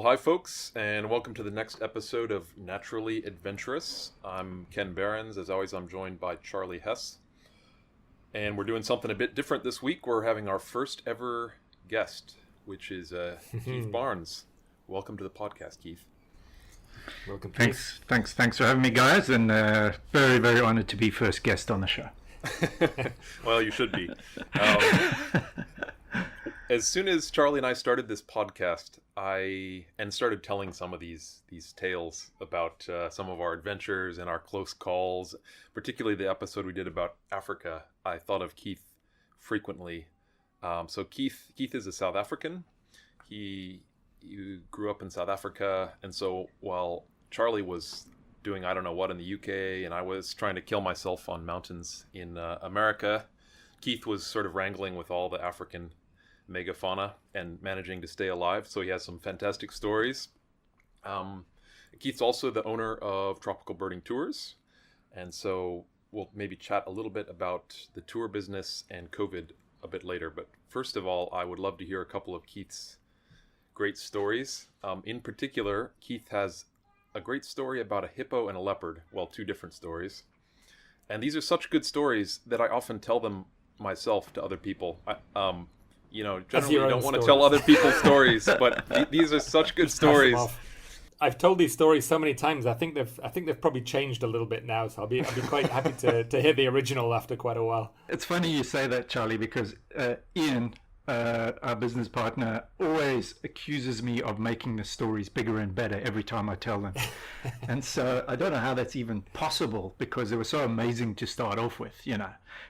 Well, hi folks, and welcome to the next episode of Naturally Adventurous. I'm Ken Behrens. As always, I'm joined by Charlie Hess. And we're doing something a bit different this week. We're having our first ever guest, which is Keith Barnes. Welcome to the podcast, Keith. Welcome. Thanks for having me, guys, and very, very honored to be first guest on the show. Well, you should be. As soon as Charlie and I started this podcast, I started telling some of these tales about some of our adventures and our close calls, particularly the episode we did about Africa. I thought of Keith frequently. So Keith is a South African. He grew up in South Africa, and so while Charlie was doing I don't know what in the UK, and I was trying to kill myself on mountains in America, Keith was sort of wrangling with all the African megafauna and managing to stay alive. So he has some fantastic stories. Keith's also the owner of Tropical Birding Tours, and so we'll maybe chat a little bit about the tour business and COVID a bit later. But first of all, I would love to hear a couple of Keith's great stories. In particular, Keith has a great story about a hippo and a leopard. Well, two different stories, and these are such good stories that I often tell them myself to other people. Generally you don't want to tell other people's stories, but these are such good stories. I've told these stories so many times. I think they've probably changed a little bit now. So I'll be quite happy to hear the original after quite a while. It's funny you say that, Charlie, because Ian, our business partner, always accuses me of making the stories bigger and better every time I tell them. And so I don't know how that's even possible, because they were so amazing to start off with,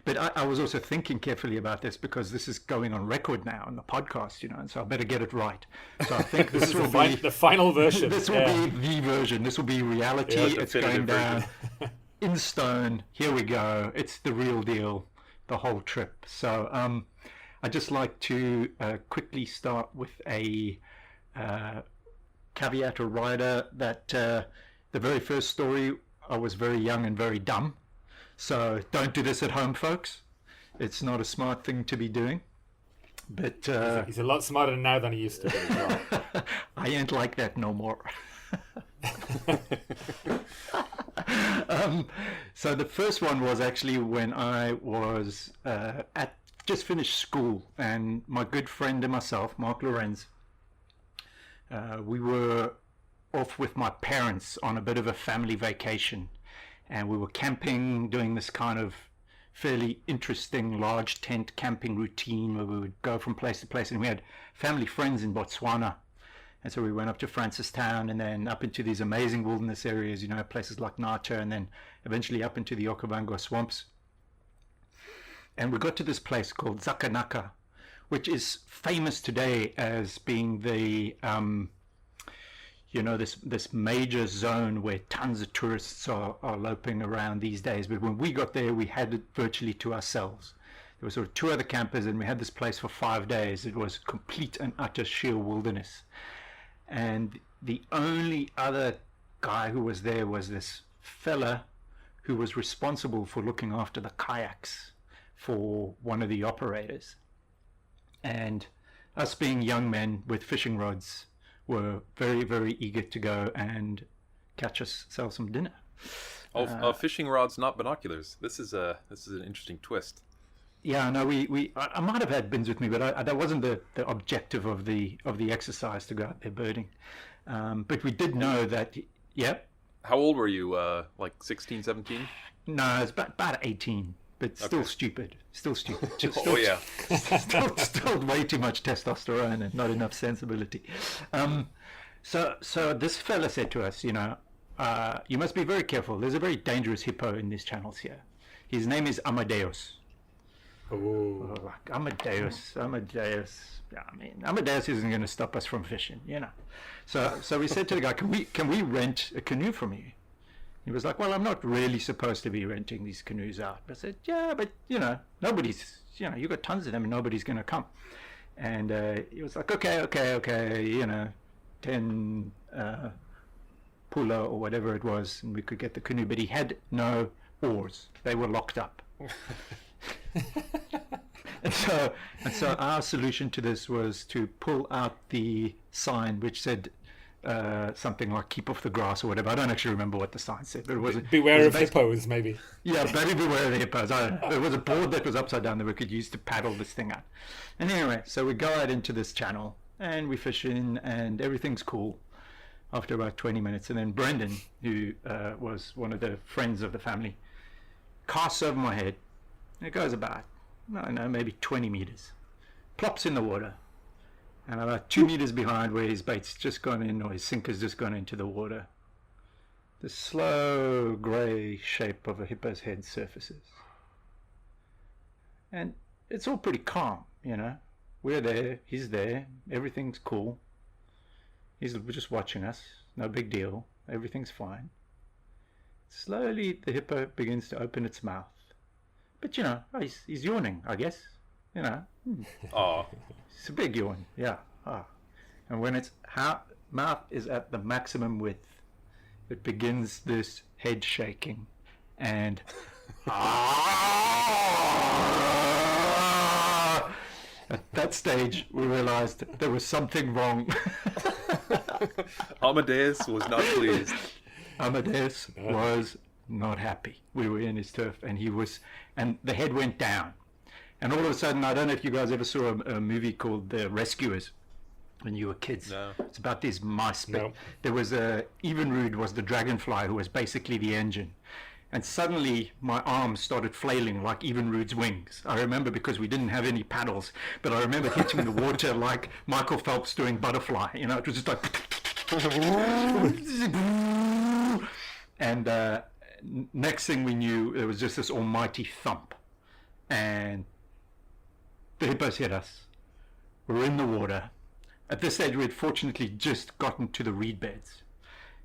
But I was also thinking carefully about this, because this is going on record now on the podcast, and so I better get it right. So I think this will be the final version. This will be the version. This will be reality. It's going down in stone. Here we go. It's the real deal, the whole trip. So I'd just like to quickly start with a caveat or rider that the very first story, I was very young and very dumb. So don't do this at home, folks. It's not a smart thing to be doing. But he's a lot smarter now than he used to be as well. I ain't like that no more. So the first one was actually when I was just finished school, and my good friend and myself, Mark Lorenz, we were off with my parents on a bit of a family vacation, and we were camping, doing this kind of fairly interesting large tent camping routine where we would go from place to place, and we had family friends in Botswana, and so we went up to Francistown and then up into these amazing wilderness areas, places like Nata, and then eventually up into the Okavango swamps. And we got to this place called Zakanaka, which is famous today as being the, this major zone where tons of tourists are loping around these days. But when we got there, we had it virtually to ourselves. There were sort of two other campers, and we had this place for 5 days. It was complete and utter sheer wilderness. And the only other guy who was there was this fella who was responsible for looking after the kayaks for one of the operators. And us being young men with fishing rods were very, very eager to go and catch ourselves some dinner. Fishing rods, not binoculars. This is an interesting twist. Yeah, no, I might have had bins with me, but that wasn't the objective of the exercise, to go out there birding. But we did know that. Yeah. How old were you? Like 16, 17? No, it's about 18. But still stupid. Still, yeah. still way too much testosterone and not enough sensibility. So this fella said to us, you must be very careful. There's a very dangerous hippo in these channels here. His name is Amadeus. Oh, Amadeus. Yeah, I mean, Amadeus isn't going to stop us from fishing, So we said to the guy, can we rent a canoe from you? He was like, well, I'm not really supposed to be renting these canoes out. But I said, yeah, but, nobody's, you've got tons of them and nobody's going to come. And he was like, okay, 10 pula or whatever it was, and we could get the canoe. But he had no oars. They were locked up. And so our solution to this was to pull out the sign which said something like keep off the grass or whatever. I don't actually remember what the sign said, but it was beware of hippos, maybe. Yeah, very beware of the hippos. There was a board that was upside down that we could use to paddle this thing out. And anyway, so we go out into this channel and we fish in, and everything's cool after about 20 minutes. And then Brendan, who was one of the friends of the family, casts over my head. And it goes about, I don't know, maybe 20 meters. Plops in the water. And about 2 meters behind where his bait's just gone in, or his sinker's just gone into the water, the slow grey shape of a hippo's head surfaces. And it's all pretty calm, you know. We're there, he's there, everything's cool. He's just watching us, no big deal, everything's fine. Slowly the hippo begins to open its mouth. But you know, he's yawning, I guess. You know. Oh. It's a big yawn, yeah. And when its mouth is at the maximum width, it begins this head shaking. And at that stage, we realized there was something wrong. Amadeus was not pleased. Amadeus was not happy. We were in his turf, and and the head went down. And all of a sudden, I don't know if you guys ever saw a movie called The Rescuers when you were kids. No. It's about these mice. But No. there was Evenrude was the dragonfly who was basically the engine. And suddenly my arms started flailing like Evenrude's wings. I remember because we didn't have any paddles, but I remember hitting the water like Michael Phelps doing butterfly. You know, it was just like... And next thing we knew, there was just this almighty thump. And the hippos hit us. We were in the water. At this stage, we had fortunately just gotten to the reed beds.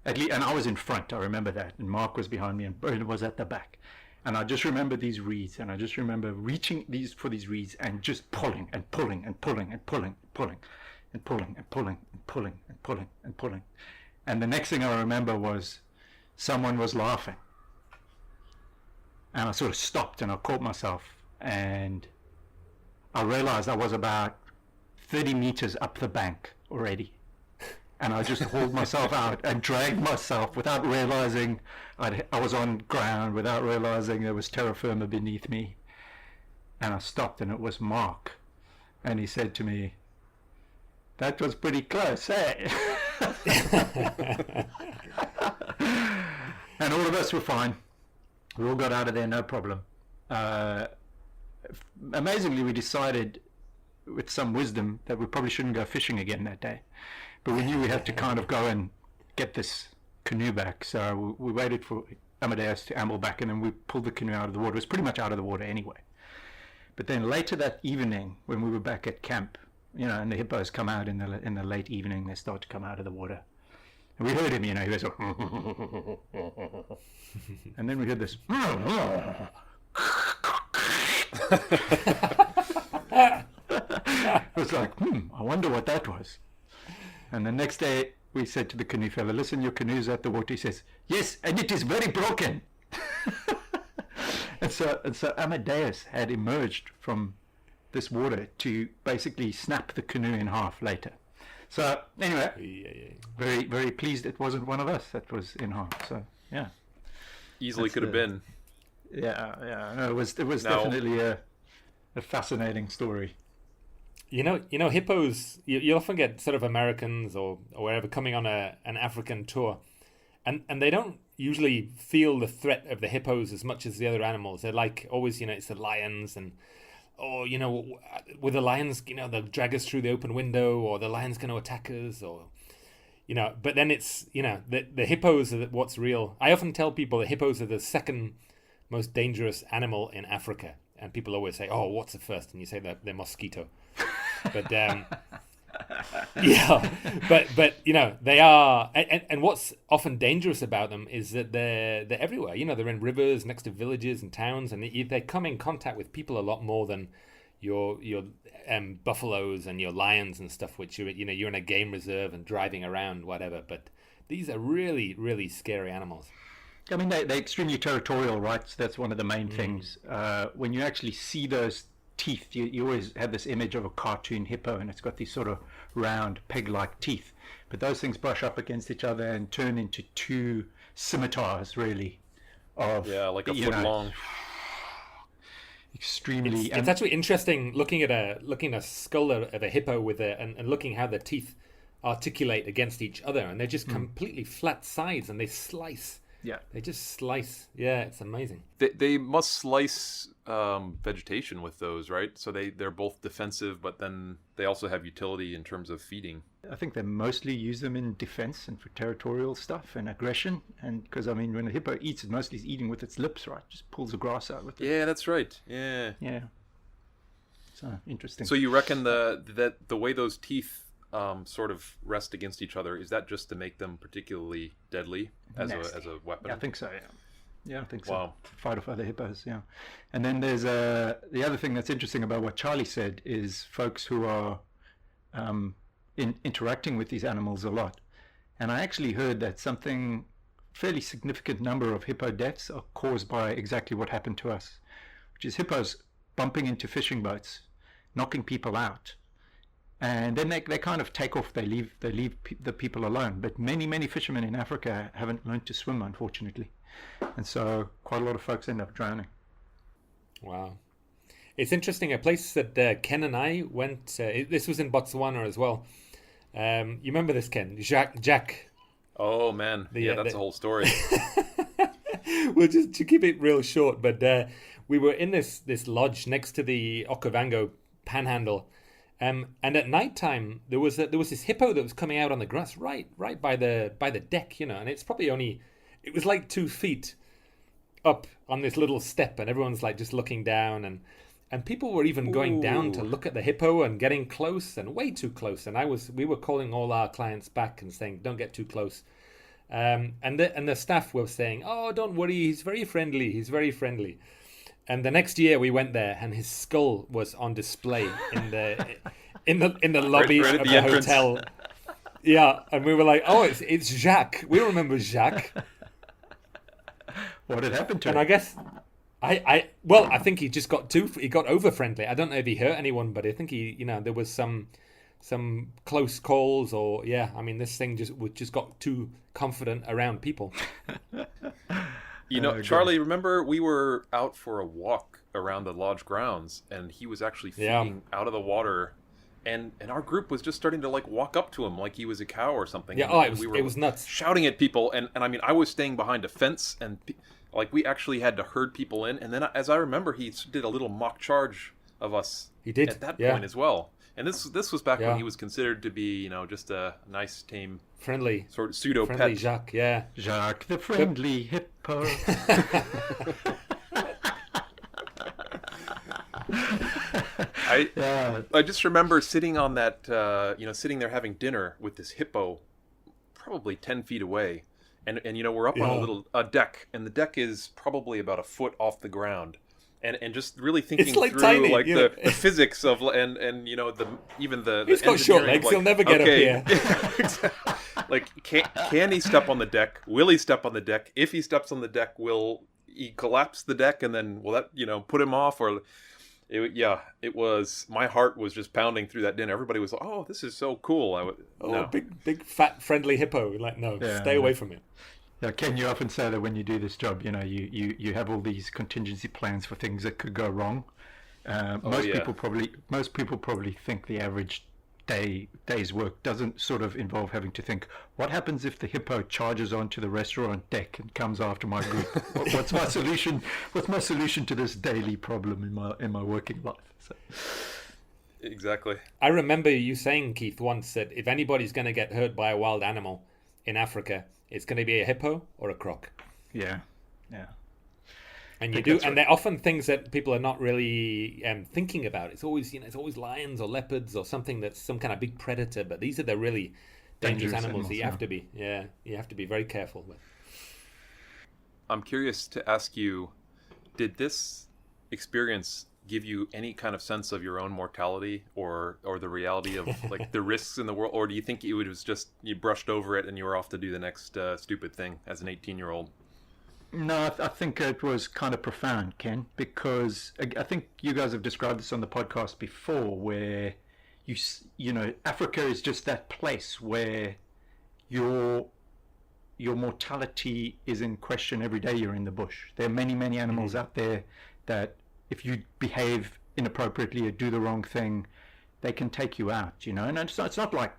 And I was in front, I remember that. And Mark was behind me, and Bernard was at the back. And I just remember these reeds, and I just remember reaching for these reeds and just pulling and pulling and pulling and pulling and pulling and pulling and pulling and pulling and pulling and pulling. And the next thing I remember was someone was laughing. And I sort of stopped and I caught myself, and I realized I was about 30 meters up the bank already. And I just hauled myself out and dragged myself without realizing I was on ground, without realizing there was terra firma beneath me. And I stopped, and it was Mark. And he said to me, "That was pretty close, eh?" And all of us were fine. We all got out of there, no problem. Amazingly, we decided with some wisdom that we probably shouldn't go fishing again that day. But we knew we had to kind of go and get this canoe back. So we waited for Amadeus to amble back, and then we pulled the canoe out of the water. It was pretty much out of the water anyway. But then later that evening, when we were back at camp, you know, and the hippos come out in the late evening, they start to come out of the water. And we heard him, you know, he was like, and then we heard this. It was like, I wonder what that was. And the next day we said to the canoe fella, "Listen, your canoe's at the water." He says, "Yes, and it is very broken." and so Amadeus had emerged from this water to basically snap the canoe in half later. So anyway, very, very pleased it wasn't one of us that was in harm. So yeah, Easily could have been. Yeah. No, it was Now- definitely a fascinating story. You know, hippos. You often get sort of Americans or wherever coming on an African tour, and they don't usually feel the threat of the hippos as much as the other animals. They're like always, you know, it's the lions, and you know, with the lions, you know, they'll drag us through the open window, or the lion's going to attack us, or you know. But then it's, you know, the hippos are what's real. I often tell people that hippos are the second most dangerous animal in Africa, and people always say, "Oh, what's the first?" And you say they're mosquito. But yeah, but you know, they are, and what's often dangerous about them is that they're everywhere. You know, they're in rivers, next to villages and towns, and they come in contact with people a lot more than your buffaloes and your lions and stuff, which you're in a game reserve and driving around, whatever. But these are really, really scary animals. I mean, they're extremely territorial, right? So that's one of the main things. When you actually see those teeth. You always have this image of a cartoon hippo, and it's got these sort of round peg-like teeth. But those things brush up against each other and turn into two scimitars, really. Of like a foot long. Extremely. It's actually interesting looking at a skull of a hippo with and looking how the teeth articulate against each other, and they're just completely flat sides, and they slice. Yeah, they just slice. Yeah, it's amazing. They must slice vegetation with those, right? So they're both defensive, but then they also have utility in terms of feeding. I think they mostly use them in defense and for territorial stuff and aggression. And because, I mean, when a hippo eats, it mostly is eating with its lips, right? Just pulls the grass out with it. Yeah, that's right. Yeah. So interesting. So you reckon that the way those teeth sort of rest against each other, is that just to make them particularly deadly as a weapon? Yeah, I think so. Yeah, I think so. Wow. Fight off other hippos. Yeah, and then there's the other thing that's interesting about what Charlie said is folks who are interacting with these animals a lot, and I actually heard that something fairly significant number of hippo deaths are caused by exactly what happened to us, which is hippos bumping into fishing boats, knocking people out. And then they kind of take off. They leave the people alone. But many fishermen in Africa haven't learned to swim, unfortunately, and so quite a lot of folks end up drowning. Wow, it's interesting. A place that Ken and I went. This was in Botswana as well. You remember this, Ken? Jack. Oh man, that's a whole story. Well, just to keep it real short, but we were in this lodge next to the Okavango Panhandle. And at night time there was this hippo that was coming out on the grass right by the deck, and it's probably it was like 2 feet up on this little step, and everyone's like just looking down, and people were even going down to look at the hippo and getting close, and way too close, and we were calling all our clients back and saying don't get too close, and the staff were saying, oh, don't worry, he's very friendly. And the next year we went there, and his skull was on display in the lobby right of the the entrance. hotel. Yeah, and we were like, "Oh, it's Jacques. We remember Jacques." What had happened to him? And I guess, I think he just got over friendly. I don't know if he hurt anyone, but I think there was some close calls, or this thing just got too confident around people. Charlie, remember we were out for a walk around the lodge grounds, and he was actually feeding out of the water, and our group was just starting to like walk up to him like he was a cow or something. Yeah, it was nuts. Shouting at people, and I mean, I was staying behind a fence, and like we actually had to herd people in, and then as I remember, he did a little mock charge of us. He did at that point as well. And this was back when he was considered to be, just a nice, tame, friendly, sort of pseudo friendly pet. Jacques, yeah. Jacques the friendly hippo. I just remember sitting on that, sitting there having dinner with this hippo, probably 10 feet away, and we're up on a deck, and the deck is probably about a foot off the ground. And just really thinking it's like through tiny, like the physics of and the he's got short legs, like, he'll never get up here. Like can he step on the deck? Will he step on the deck? If he steps on the deck, will he collapse the deck, and then will that put him off? Or it was, my heart was just pounding through that dinner. Everybody was like, oh, this is so cool. Big fat friendly hippo. Like, no, stay away from it. Yeah, Ken, you often say that when you do this job, you have all these contingency plans for things that could go wrong. Most people probably think the average day's work doesn't sort of involve having to think, what happens if the hippo charges onto the restaurant deck and comes after my group? What's my solution? What's my solution to this daily problem in my working life? So. Exactly. I remember you saying, Keith, once that if anybody's going to get hurt by a wild animal in Africa, it's going to be a hippo or a croc. Yeah. And you do, and they're often things that people are not really thinking about. It's always, it's always lions or leopards or something that's some kind of big predator. But these are the really dangerous animals that you have to be. Yeah, you have to be very careful with. I'm curious to ask you, did this experience give you any kind of sense of your own mortality or the reality of like the risks in the world, or do you think it was just you brushed over it and you were off to do the next stupid thing as an 18-year-old? No, I think it was kind of profound, Ken, because I think you guys have described this on the podcast before, where you know, Africa is just that place where your mortality is in question every day you're in the bush. There are many animals out there that if you behave inappropriately or do the wrong thing, they can take you out, you know. And it's not like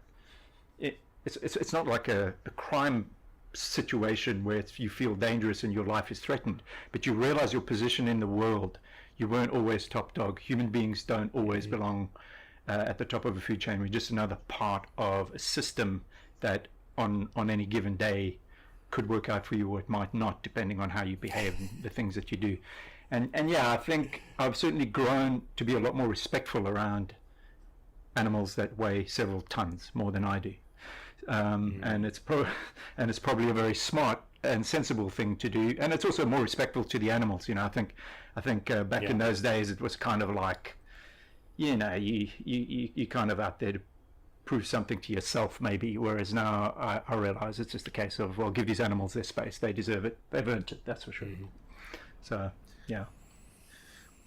it's not like a crime situation where you feel dangerous and your life is threatened, but you realize your position in the world. You weren't always top dog. Human beings don't always belong at the top of a food chain. We're just another part of a system that on any given day could work out for you, or it might not, depending on how you behave and the things that you do. And yeah, I think I've certainly grown to be a lot more respectful around animals that weigh several tons more than I do. And it's probably a very smart and sensible thing to do, and it's also more respectful to the animals. You know, I think back in those days it was kind of like, you know, you kind of out there to prove something to yourself maybe, whereas now I realize it's just a case of, well, give these animals their space, they deserve it, they've earned it, that's for sure. So yeah.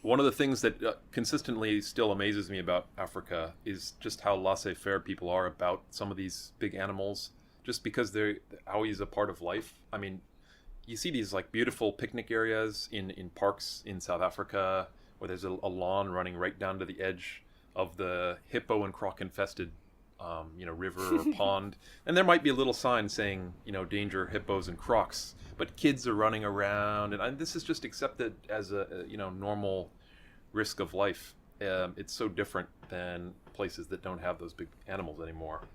One of the things that consistently still amazes me about Africa is just how laissez-faire people are about some of these big animals, just because they're always a part of life. I mean, you see these like beautiful picnic areas in parks in South Africa where there's a lawn running right down to the edge of the hippo and croc infested river or pond, and there might be a little sign saying, you know, danger hippos and crocs, but kids are running around, and this is just accepted as a normal risk of life. It's so different than places that don't have those big animals anymore.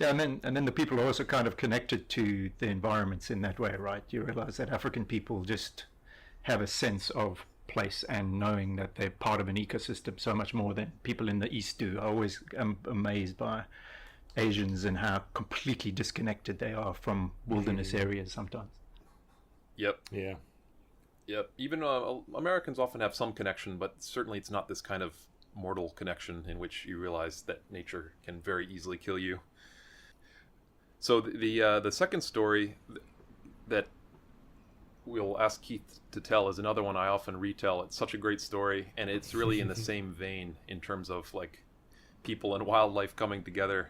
Yeah, and then the people are also kind of connected to the environments in that way, right? You realize that African people just have a sense of place and knowing that they're part of an ecosystem so much more than people in the East do. I always am amazed by Asians and how completely disconnected they are from wilderness areas sometimes. Yep. Yeah. Yep. Even Americans often have some connection, but certainly it's not this kind of mortal connection in which you realize that nature can very easily kill you. So the second story that we'll ask Keith to tell is another one I often retell. It's such a great story, and it's really in the same vein in terms of like people and wildlife coming together.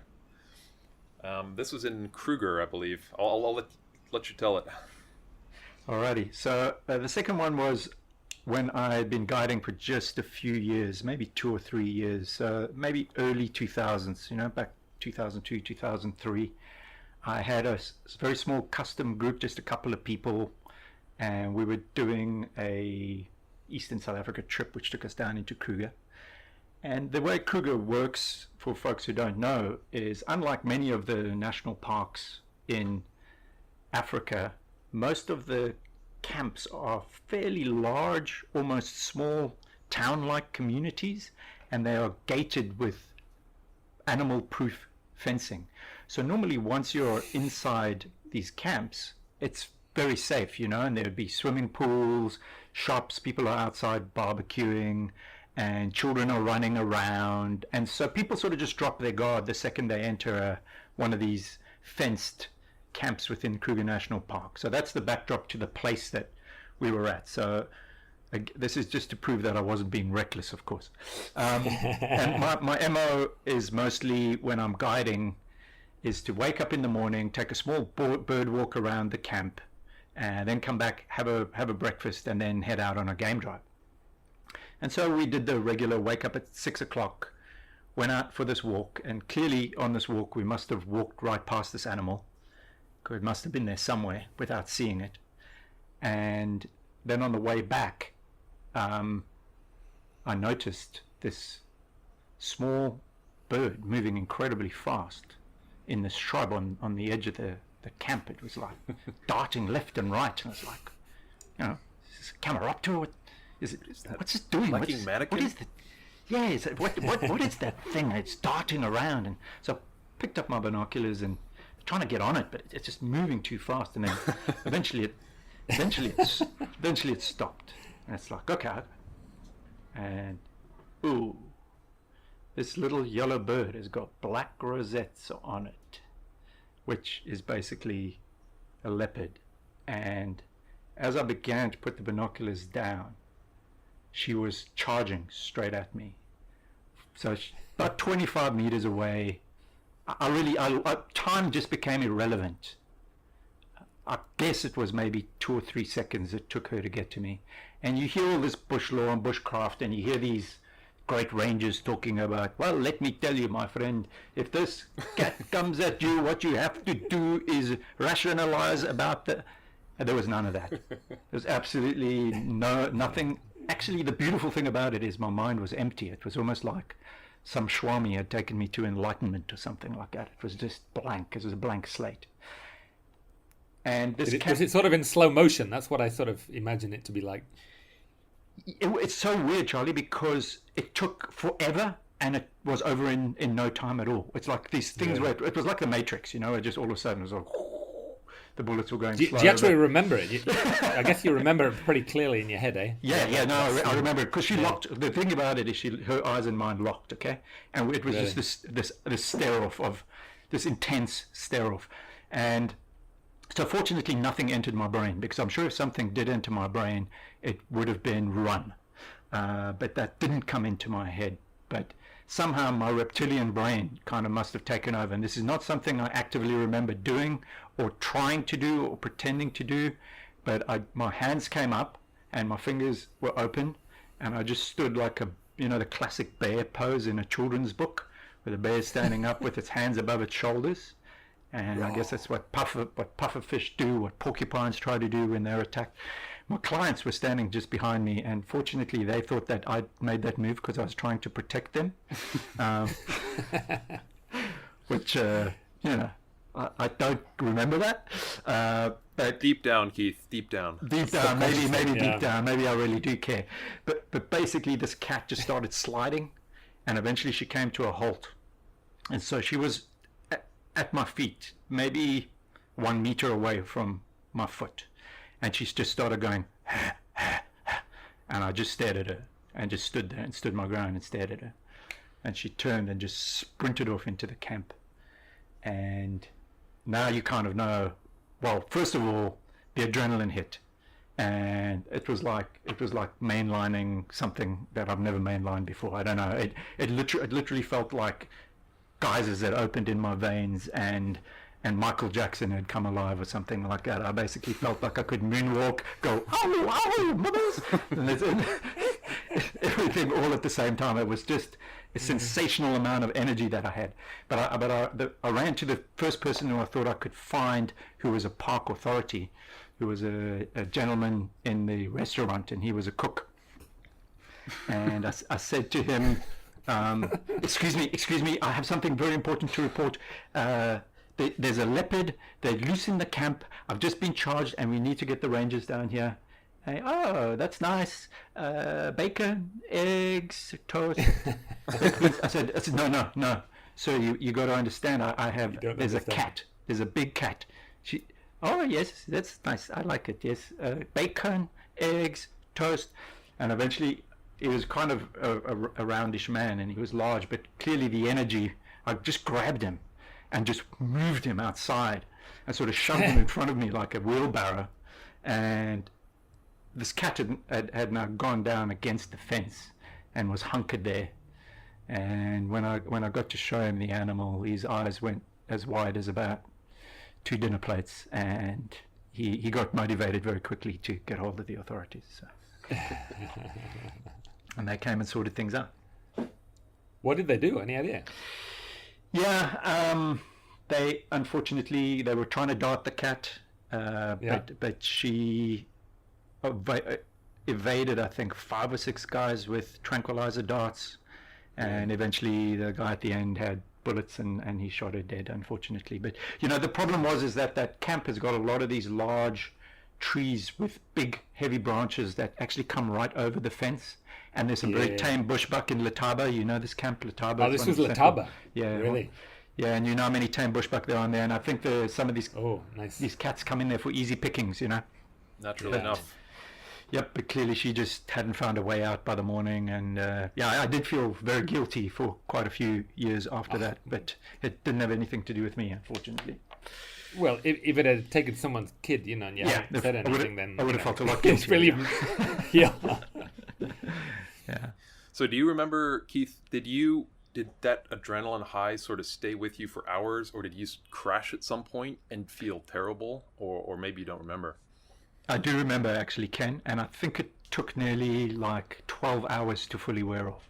This was in Kruger, I believe. I'll let you tell it. Alrighty. So the second one was when I'd been guiding for just a few years, maybe 2 or 3 years, maybe early 2000s, back 2002, 2003. I had a very small custom group, just a couple of people, and we were doing a Eastern South Africa trip which took us down into Kruger. And the way Kruger works, for folks who don't know, is unlike many of the national parks in Africa, most of the camps are fairly large, almost small town-like communities, and they are gated with animal-proof fencing. So normally once you're inside these camps, it's very safe, and there would be swimming pools, shops, people are outside barbecuing, and children are running around. And so people sort of just drop their guard the second they enter one of these fenced camps within Kruger National Park. So that's the backdrop to the place that we were at. So this is just to prove that I wasn't being reckless, of course. And my MO is mostly when I'm guiding is to wake up in the morning, take a small bird walk around the camp, and then come back, have a breakfast, and then head out on a game drive. And so we did the regular wake up at 6 o'clock, went out for this walk, and clearly on this walk we must have walked right past this animal, because it must have been there somewhere without seeing it. And then on the way back, I noticed this small bird moving incredibly fast in this shrub on the edge of the camp. It was like darting left and right. And I was like, is this a cameroptera? What's it doing? What is the? Yeah, what is that thing? It's darting around, and so I picked up my binoculars and trying to get on it, but it's just moving too fast. And then eventually it stopped, and it's like, okay, and ooh, this little yellow bird has got black rosettes on it, which is basically a leopard, and as I began to put the binoculars down, she was charging straight at me. So about 25 meters away, time just became irrelevant. I guess it was maybe 2 or 3 seconds it took her to get to me. And you hear all this bush law and bushcraft, and you hear these great rangers talking about, well, let me tell you, my friend, if this cat comes at you, what you have to do is rationalize about the... And there was none of that. There was absolutely nothing. Actually, the beautiful thing about it is my mind was empty. It was almost like some Swami had taken me to enlightenment or something like that. It was just blank. It was a blank slate. And this was it sort of in slow motion? That's what I sort of imagine it to be like. It's so weird, Charlie, because it took forever and it was over in no time at all. It's like these things where it was like the Matrix, you know, it just all of a sudden was like, the bullets were going slow. Do you actually remember it? I guess you remember it pretty clearly in your head, eh? Yeah, no, I remember it because she locked. The thing about it is her eyes and mine locked, okay? And it was just this stare off of this intense stare off. And so fortunately nothing entered my brain, because I'm sure if something did enter my brain, it would have been run. But that didn't come into my head. But somehow my reptilian brain kind of must have taken over. And this is not something I actively remember doing or trying to do or pretending to do. But my hands came up and my fingers were open, and I just stood like the classic bear pose in a children's book, where the bear's standing up with its hands above its shoulders. And I guess that's what pufferfish do, what porcupines try to do when they're attacked. My clients were standing just behind me, and fortunately they thought that I'd made that move because I was trying to protect them. Which, I don't remember that. But deep down, Keith, deep down. Deep down, maybe deep down, maybe I really do care. But basically this cat just started sliding, and eventually she came to a halt. And so she was at my feet, maybe 1 meter away from my foot, and she just started going and I just stared at her and just stood there and stood my ground and stared at her, and she turned and just sprinted off into the camp. And now you kind of know, well, first of all, the adrenaline hit, and it was like mainlining something that I've never mainlined before. I don't know, it literally felt like geysers that opened in my veins, and Michael Jackson had come alive or something like that. I basically felt like I could moonwalk, go, ow, mothers, and everything all at the same time. It was just a sensational amount of energy that I had. But I ran to the first person who I thought I could find, who was a park authority, who was a gentleman in the restaurant, and he was a cook. And I said to him, excuse me, I have something very important to report. There's a leopard. They loosened the camp. I've just been charged, and we need to get the rangers down here. Oh, that's nice. Bacon, eggs, toast. I said, no. So you got to understand. There's a cat. There's a big cat. Oh yes, that's nice. I like it. Yes, bacon, eggs, toast, and eventually. He was kind of a roundish man, and he was large, but clearly the energy, I just grabbed him and just moved him outside and sort of shoved him in front of me like a wheelbarrow. And this cat had now gone down against the fence and was hunkered there. And when I got to show him the animal, his eyes went as wide as about 2 dinner plates, and he got motivated very quickly to get hold of the authorities. So. And they came and sorted things out. What did they do? Any idea? Yeah, they were trying to dart the cat, but she evaded, I think, 5 or 6 guys with tranquilizer darts, and eventually the guy at the end had bullets and he shot her dead, unfortunately. But the problem is that camp has got a lot of these large trees with big heavy branches that actually come right over the fence, and there's some very tame bushbuck in Letaba. This camp, Letaba. Oh, this was Letaba. Yeah, really. Yeah, and how many tame bushbuck there are on there, and I think some of these nice. These cats come in there for easy pickings. Naturally enough. Yep, but clearly she just hadn't found a way out by the morning, and I did feel very guilty for quite a few years after that, but it didn't have anything to do with me, unfortunately. Well, if it had taken someone's kid, and you hadn't said anything, then I would have felt a lot it's guilty. really, yeah. Yeah. So do you remember, Keith, did that adrenaline high sort of stay with you for hours, or did you crash at some point and feel terrible, or maybe you don't remember? I do remember actually, Ken, and I think it took nearly like 12 hours to fully wear off.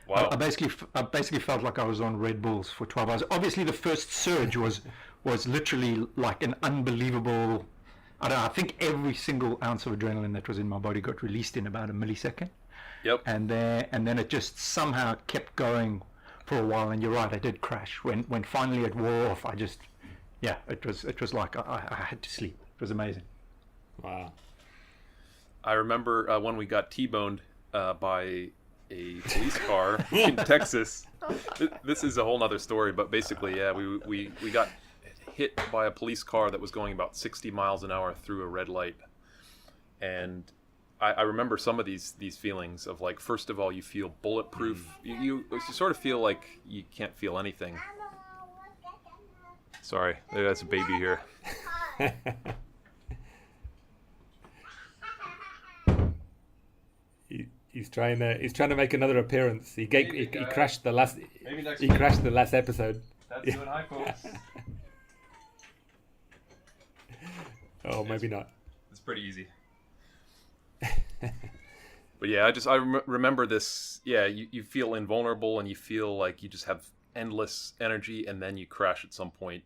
Wow. I basically felt like I was on Red Bulls for 12 hours. Obviously, the first surge was literally like an unbelievable. I think every single ounce of adrenaline that was in my body got released in about a millisecond. Yep. And then it just somehow kept going for a while. And you're right, I did crash. When finally it wore off, it was like I had to sleep. It was amazing. Wow. I remember when we got T-boned by a police car in Texas. This is a whole nother story, but basically, yeah, we got hit by a police car that was going about 60 miles an hour through a red light. And I remember some of these feelings of, like, first of all, you feel bulletproof. You sort of feel like you can't feel anything. Sorry, that's a baby here. He's trying to make another appearance. He crashed the last. Maybe next he week. crashed the last episode. That's doing hi, folks. Oh, maybe not. It's pretty easy. But yeah, I remember this. Yeah, you feel invulnerable and you feel like you just have endless energy, and then you crash at some point,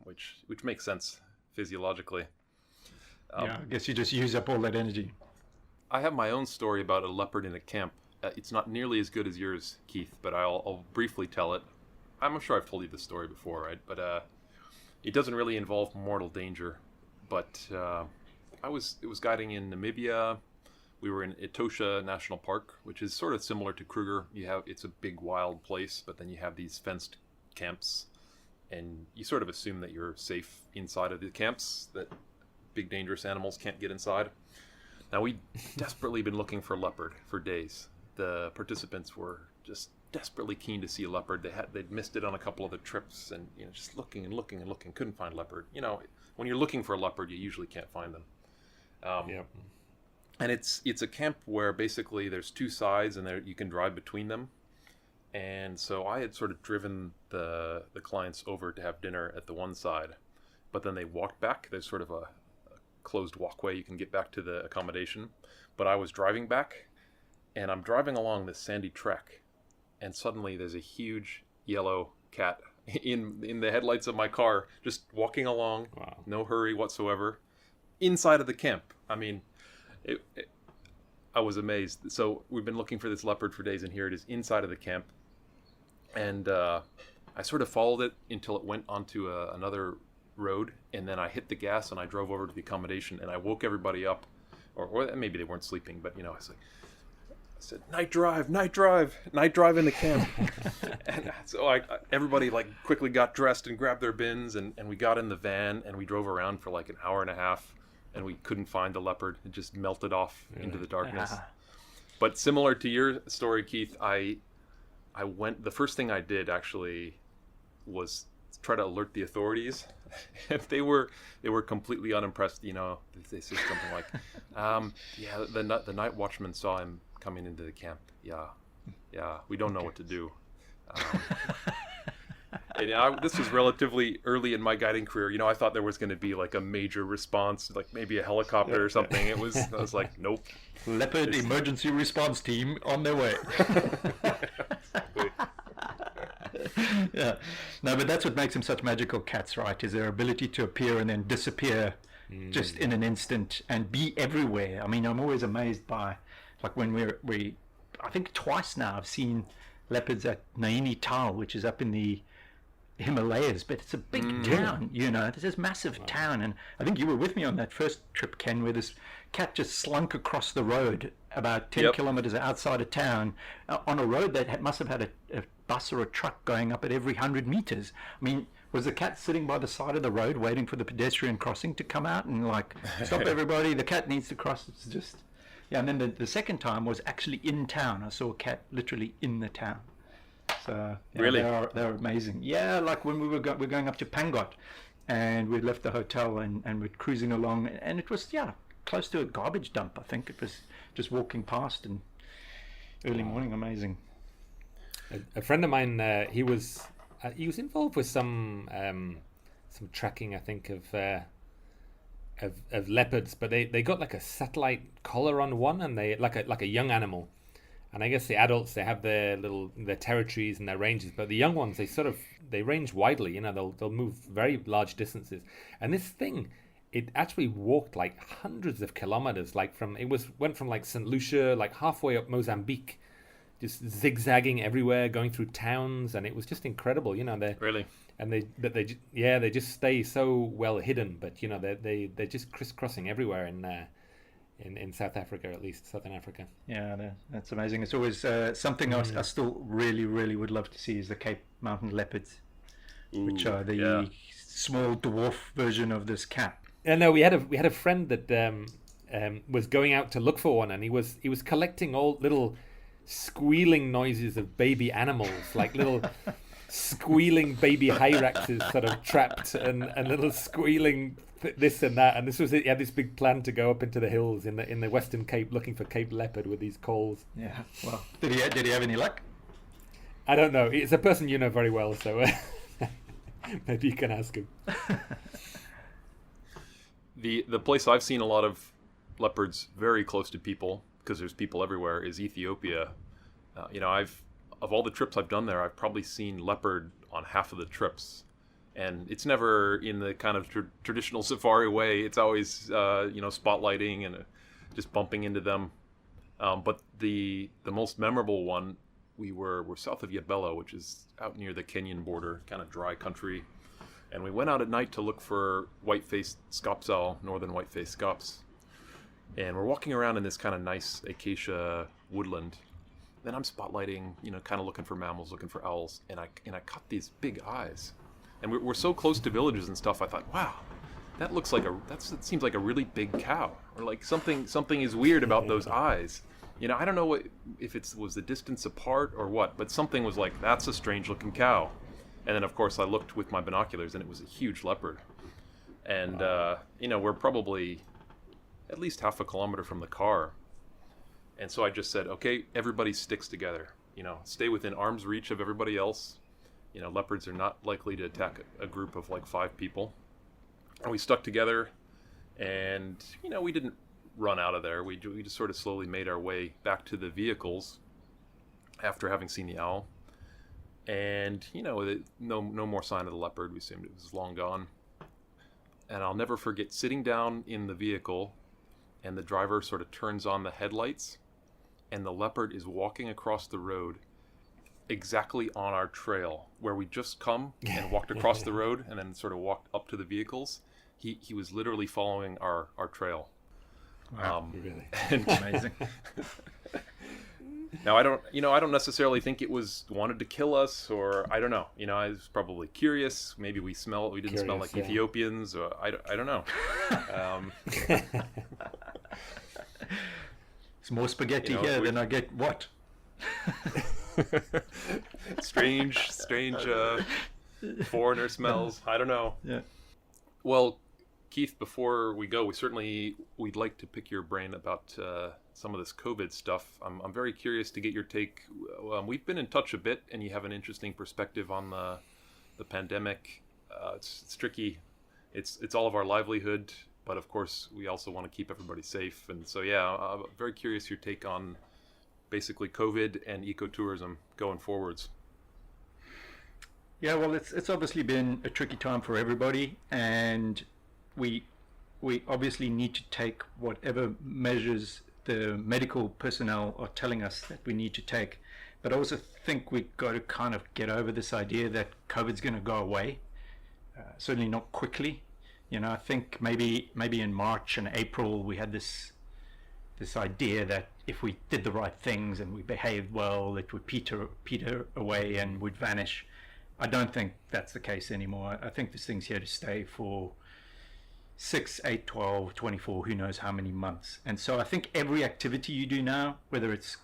which makes sense physiologically. Yeah, I guess you just use up all that energy. I have my own story about a leopard in a camp. It's not nearly as good as yours, Keith, but I'll briefly tell it. I'm sure I've told you this story before, right? But it doesn't really involve mortal danger. But it was guiding in Namibia. We were in Etosha National Park, which is sort of similar to Kruger. It's a big wild place, but then you have these fenced camps, and you sort of assume that you're safe inside of the camps, that big dangerous animals can't get inside. Now, we'd desperately been looking for leopard for days. The participants were just desperately keen to see a leopard. They'd missed it on a couple of the trips, and just looking and looking and looking, couldn't find leopard. When you're looking for a leopard, you usually can't find them. Yep. And it's a camp where basically there's two sides, and you can drive between them. And so I had sort of driven the clients over to have dinner at the one side, but then they walked back. There's sort of a closed walkway you can get back to the accommodation, but I was driving back, and I'm driving along this sandy track, and suddenly there's a huge yellow cat in the headlights of my car, just walking along. Wow. No hurry whatsoever, inside of the camp. I mean, I was amazed. So we've been looking for this leopard for days, and here it is inside of the camp, and I sort of followed it until it went onto another road, and then I hit the gas and I drove over to the accommodation, and I woke everybody up, or maybe they weren't sleeping, but I said night drive in the camp. And so everybody quickly got dressed and grabbed their bins, and we got in the van, and we drove around for like an hour and a half, and we couldn't find the leopard. It just melted off into the darkness. But similar to your story, Keith, I went, the first thing I did actually was try to alert the authorities. If they were completely unimpressed, they say something like, yeah, the night watchman saw him coming into the camp. Yeah, we don't know what to do. And this was relatively early in my guiding career. I thought there was going to be like a major response, like maybe a helicopter or something. I was like, nope. Leopard emergency response team on their way. Yeah, no, but that's what makes them such magical cats, right? Is their ability to appear and then disappear just in an instant and be everywhere. I mean, I'm always amazed by, like, when we I think twice now I've seen leopards at Naini Tal, which is up in the Himalayas, but it's a big town, It's this massive town, and I think you were with me on that first trip, Ken, where this cat just slunk across the road about 10 kilometers outside of town on a road that must have had a bus or a truck going up at every 100 meters. I mean, was the cat sitting by the side of the road waiting for the pedestrian crossing to come out and like, stop everybody, the cat needs to cross? It's just, yeah. And then the second time was actually in town. I saw a cat literally in the town. So yeah, really, they're amazing. Yeah, like when we're going up to Pangot, and we'd left the hotel and we're cruising along, and it was close to a garbage dump. I think it was just walking past and early morning. Amazing. A friend of mine, he was involved with some tracking, I think, of leopards, but they got like a satellite collar on one, and they like a young animal. And I guess the adults, they have their territories and their ranges, but the young ones, they range widely. You know, they'll move very large distances. And this thing, it actually walked like hundreds of kilometers, went from like St. Lucia, like halfway up Mozambique, just zigzagging everywhere, going through towns, and it was just incredible. You know, Really? And they just stay so well hidden, but you know, they're just crisscrossing everywhere in South Africa, at least Southern Africa. Yeah, that's amazing. It's always something else I still really, really would love to see is the Cape Mountain leopards, which are the small dwarf version of this cat. Yeah, no, we had a friend that was going out to look for one, and he was collecting all little squealing noises of baby animals, like little squealing baby hyraxes sort of trapped, and little squealing this and that. And this was it. He had this big plan to go up into the hills in the Western Cape looking for Cape leopard with these calls. Yeah. Well, did he have any luck? I don't know. It's a person you know very well, so maybe you can ask him. The place I've seen a lot of leopards very close to people, because there's people everywhere, is Ethiopia. Of all the trips I've done there, I've probably seen leopard on half of the trips, and it's never in the kind of traditional safari way. It's always spotlighting and just bumping into them. But the most memorable one, we're south of Yabelo, which is out near the Kenyan border, kind of dry country, and we went out at night to look for white-faced scops owl, northern white-faced scops. And we're walking around in this kind of nice acacia woodland. Then I'm spotlighting, kind of looking for mammals, looking for owls, and I caught these big eyes. And we're so close to villages and stuff. I thought, wow, that it seems like a really big cow, or like something is weird about those eyes. I don't know if it was the distance apart or what, but something was like, that's a strange looking cow. And then of course I looked with my binoculars, and it was a huge leopard. And we're probably at least half a kilometer from the car. And so I just said, okay, everybody sticks together, stay within arm's reach of everybody else. Leopards are not likely to attack a group of like 5 people. And we stuck together, and, we didn't run out of there. We just sort of slowly made our way back to the vehicles after having seen the owl. And, no more sign of the leopard. We assumed it was long gone. And I'll never forget sitting down in the vehicle, and the driver sort of turns on the headlights, and the leopard is walking across the road exactly on our trail where we just come and walked across the road and then sort of walked up to the vehicles. He was literally following our trail. Wow, really? Amazing. Now I don't necessarily think it wanted to kill us, or I don't know. I was probably curious. Maybe we didn't smell like Ethiopians, or I don't know. It's more spaghetti here than I get what? strange foreigner smells. I don't know. Yeah. Well, Keith, before we go, we'd like to pick your brain about some of this COVID stuff. I'm very curious to get your take. We've been in touch a bit, and you have an interesting perspective on the pandemic. It's tricky. It's all of our livelihood, but of course we also want to keep everybody safe. And so, I'm very curious your take on basically COVID and ecotourism going forwards. Yeah, well, it's obviously been a tricky time for everybody, and we obviously need to take whatever measures the medical personnel are telling us that we need to take. But I also think we've got to kind of get over this idea that COVID's going to go away. Certainly not quickly. I think maybe in March and April we had this idea that if we did the right things and we behaved well, it would peter away and would vanish. I don't think that's the case anymore. I think this thing's here to stay for 6, 8, 12, 24, who knows how many months. And so I think every activity you do now, whether it's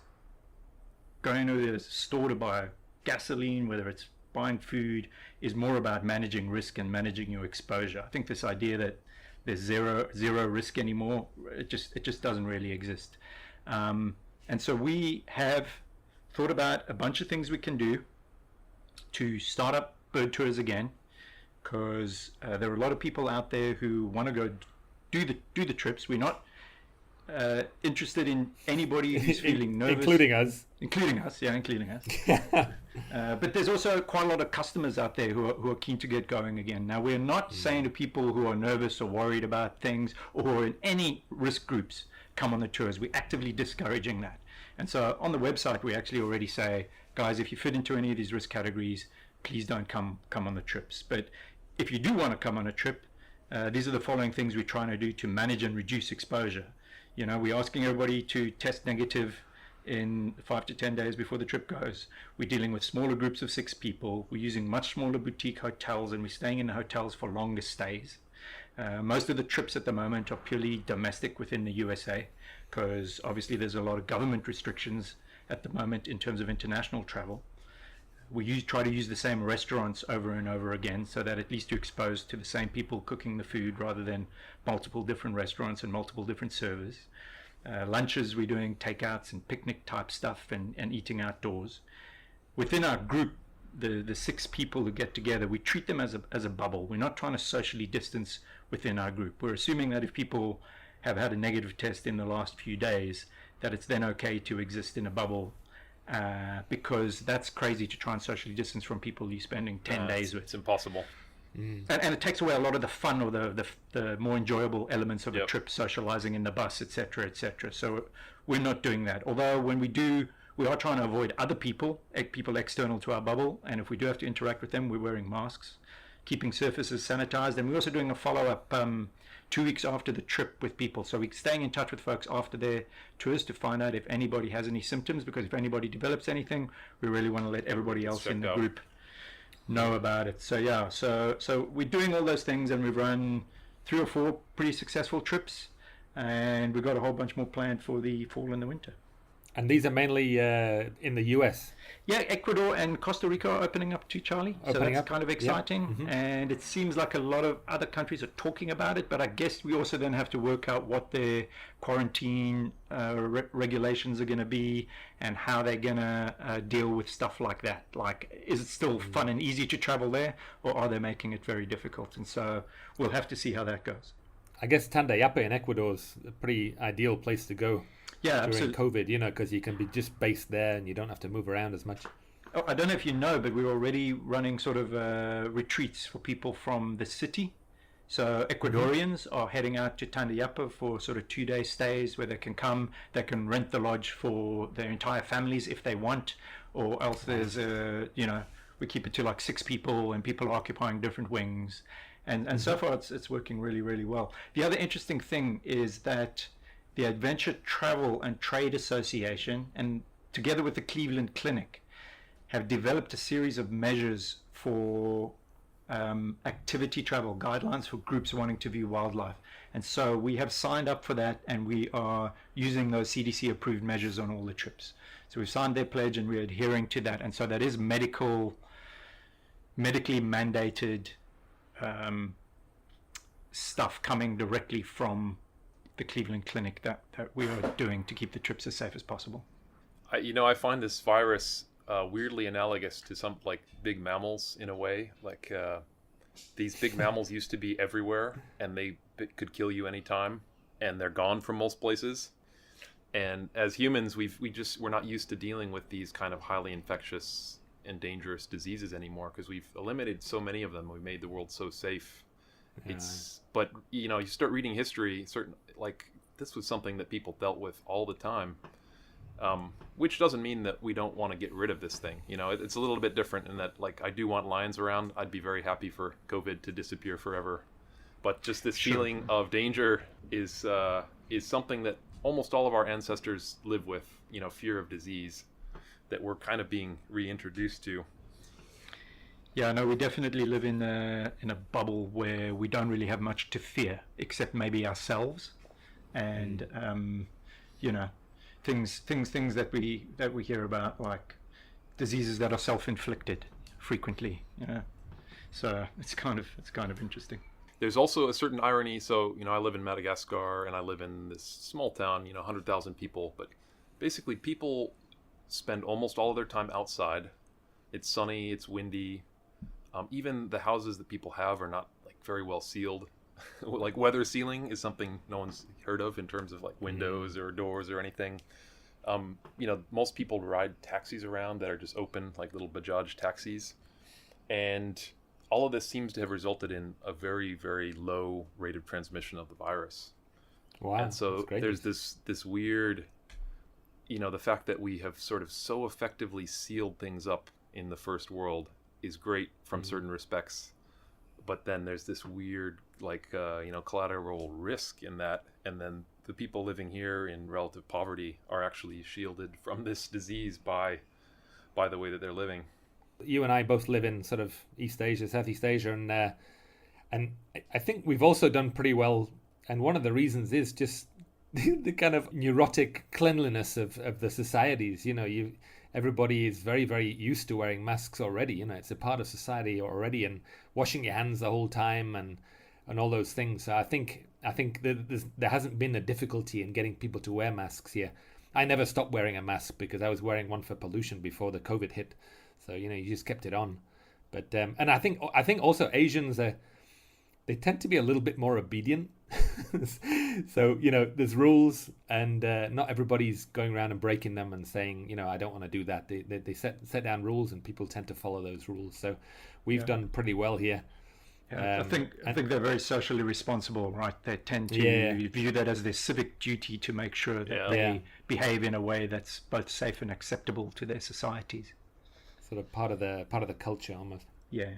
going to the store to buy gasoline, whether it's buying food is more about managing risk and managing your exposure. I think this idea that there's zero risk anymore, it just doesn't really exist. And so we have thought about a bunch of things we can do to start up bird tours again, because there are a lot of people out there who want to go do the trips. We're not interested in anybody who's feeling nervous, including us. Including us. But there's also quite a lot of customers out there who are keen to get going again. Now, we're not saying to people who are nervous or worried about things or who are in any risk groups, come on the tours. We're actively discouraging that. And so on the website, we actually already say, guys, if you fit into any of these risk categories, please don't come on the trips. But if you do want to come on a trip, these are the following things we're trying to do to manage and reduce exposure. You know, we're asking everybody to test negative in 5 to 10 days before the trip goes. We're dealing with smaller groups of 6 people. We're using much smaller boutique hotels, and we're staying in the hotels for longer stays. Most of the trips at the moment are purely domestic within the USA, because obviously there's a lot of government restrictions at the moment in terms of international travel. We try to use the same restaurants over and over again, so that at least you're exposed to the same people cooking the food rather than multiple different restaurants and multiple different servers. Lunches, we're doing takeouts and picnic type stuff and eating outdoors. Within our group, the 6 people who get together, we treat them as a bubble. We're not trying to socially distance within our group. We're assuming that if people have had a negative test in the last few days, that it's then okay to exist in a bubble, because that's crazy to try and socially distance from people you're spending 10 days with. It's impossible. And it takes away a lot of the fun or the more enjoyable elements of a trip, socializing in the bus, etc., etc. So we're not doing that. Although when we do, we are trying to avoid other people external to our bubble, and if we do have to interact with them, we're wearing masks, keeping surfaces sanitized, and we're also doing a follow-up 2 weeks after the trip with people. So we're staying in touch with folks after their tours to find out if anybody has any symptoms, because if anybody develops anything, we really want to let everybody else in the group know about it. So yeah, so we're doing all those things, and we've run 3 or 4 pretty successful trips, and we've got a whole bunch more planned for the fall and the winter. And these are mainly in the US. Yeah, Ecuador and Costa Rica are opening up too, Charlie. So that's kind of exciting. Yep. Mm-hmm. And it seems like a lot of other countries are talking about it, but I guess we also then have to work out what their quarantine regulations are going to be and how they're going to deal with stuff like that. Like, is it still fun and easy to travel there, or are they making it very difficult? And so we'll have to see how that goes. I guess Tandayapa in Ecuador is a pretty ideal place to go. Yeah, during COVID, you know, because you can be just based there and you don't have to move around as much. Oh, I don't know if you know, but we're already running sort of retreats for people from the city. So Ecuadorians are heading out to Tandayapa for sort of 2-day stays where they can come, they can rent the lodge for their entire families if they want, or else there's we keep it to like 6 people and people are occupying different wings. And so far it's working really, really well. The other interesting thing is that the Adventure Travel and Trade Association, and together with the Cleveland Clinic, have developed a series of measures for activity travel guidelines for groups wanting to view wildlife. And so we have signed up for that, and we are using those CDC approved measures on all the trips. So we've signed their pledge and we're adhering to that. And so that is medically mandated stuff coming directly from the Cleveland Clinic that we are doing to keep the trips as safe as possible. I find this virus weirdly analogous to some like big mammals in a way. Like these big mammals used to be everywhere, and they could kill you anytime, and they're gone from most places. And as humans, we're not used to dealing with these kind of highly infectious and dangerous diseases anymore, because we've eliminated so many of them. We've made the world so safe. But you start reading history, this was something that people dealt with all the time, which doesn't mean that we don't want to get rid of this thing. It's a little bit different in that, like, I do want lions around. I'd be very happy for COVID to disappear forever, but just this feeling of danger is something that almost all of our ancestors live with. Fear of disease that we're kind of being reintroduced to. Yeah, no, we definitely live in a bubble where we don't really have much to fear, except maybe ourselves, and things that we hear about, like diseases that are self-inflicted, frequently. So it's kind of interesting. There's also a certain irony. So, I live in Madagascar and I live in this small town, 100,000 people, but basically people spend almost all of their time outside. It's sunny, it's windy. Even the houses that people have are not like very well sealed. Like weather sealing is something no one's heard of in terms of like windows or doors or anything. Most people ride taxis around that are just open, like little Bajaj taxis. And all of this seems to have resulted in a very, very low rate of transmission of the virus. Wow. And so there's this weird, the fact that we have sort of so effectively sealed things up in the first world is great from certain respects. But then there's this weird, collateral risk in that. And then the people living here in relative poverty are actually shielded from this disease by the way that they're living. You and I both live in sort of East Asia, Southeast Asia, and I think we've also done pretty well. And one of the reasons is just the kind of neurotic cleanliness of the societies. Everybody is very, very used to wearing masks already. It's a part of society already, and washing your hands the whole time and all those things. So I think there hasn't been a difficulty in getting people to wear masks here. I never stopped wearing a mask because I was wearing one for pollution before the COVID hit. So you just kept it on. But and I think also Asians they tend to be a little bit more obedient. So there's rules, and not everybody's going around and breaking them and saying I don't want to do that. They set down rules, and people tend to follow those rules. So we've done pretty well here. I think they're very socially responsible, right? They tend to view that as their civic duty to make sure that they behave in a way that's both safe and acceptable to their societies. Sort of part of the culture almost. Yeah.